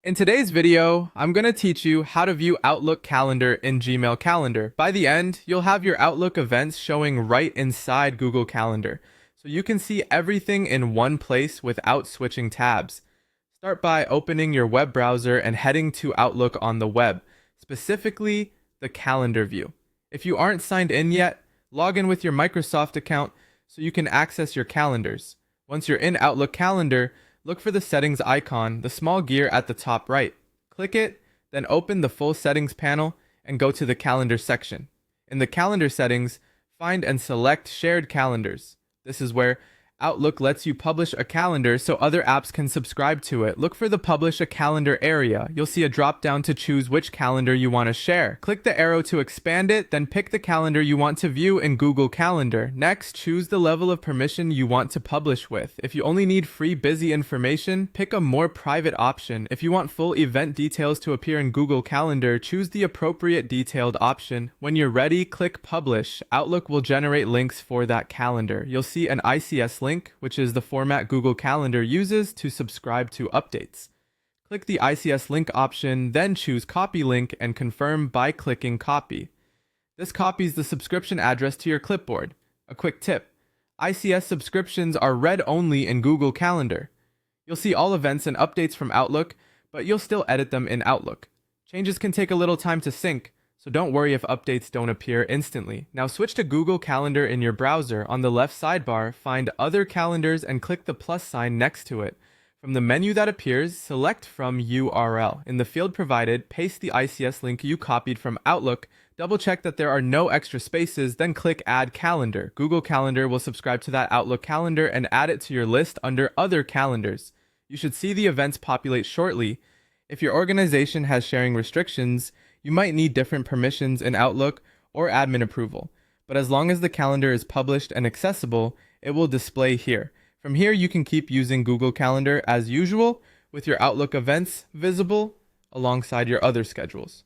In today's video, I'm going to teach you how to view Outlook Calendar in Gmail Calendar. By the end, you'll have your Outlook events showing right inside Google Calendar, so you can see everything in one place without switching tabs. Start by opening your web browser and heading to Outlook on the web, specifically the Calendar view. If you aren't signed in yet, log in with your Microsoft account so you can access your calendars. Once you're in Outlook Calendar, look for the settings icon, the small gear at the top right. Click it, then open the full settings panel and go to the calendar section. In the calendar settings, find and select shared calendars. This is where Outlook lets you publish a calendar so other apps can subscribe to it. Look for the Publish a Calendar area. You'll see a drop down to choose which calendar you want to share. Click the arrow to expand it, then pick the calendar you want to view in Google Calendar. Next, choose the level of permission you want to publish with. If you only need free busy information, pick a more private option. If you want full event details to appear in Google Calendar, choose the appropriate detailed option. When you're ready, click Publish. Outlook will generate links for that calendar. You'll see an ICS link, which is the format Google Calendar uses to subscribe to updates. Click the ICS link option, then choose Copy Link and confirm by clicking Copy. This copies the subscription address to your clipboard. A quick tip: ICS subscriptions are read only in Google Calendar. You'll see all events and updates from Outlook, but you'll still edit them in Outlook. Changes can take a little time to sync, so don't worry if updates don't appear instantly. Now switch to Google Calendar in your browser. On the left sidebar, find Other Calendars and click the plus sign next to it. From the menu that appears, select from URL. In the field provided, paste the ICS link you copied from Outlook. Double check that there are no extra spaces, then click Add Calendar. Google Calendar will subscribe to that Outlook calendar and add it to your list under Other Calendars. You should see the events populate shortly. If your organization has sharing restrictions, you might need different permissions in Outlook or admin approval, but as long as the calendar is published and accessible, it will display here. From here, you can keep using Google Calendar as usual with your Outlook events visible alongside your other schedules.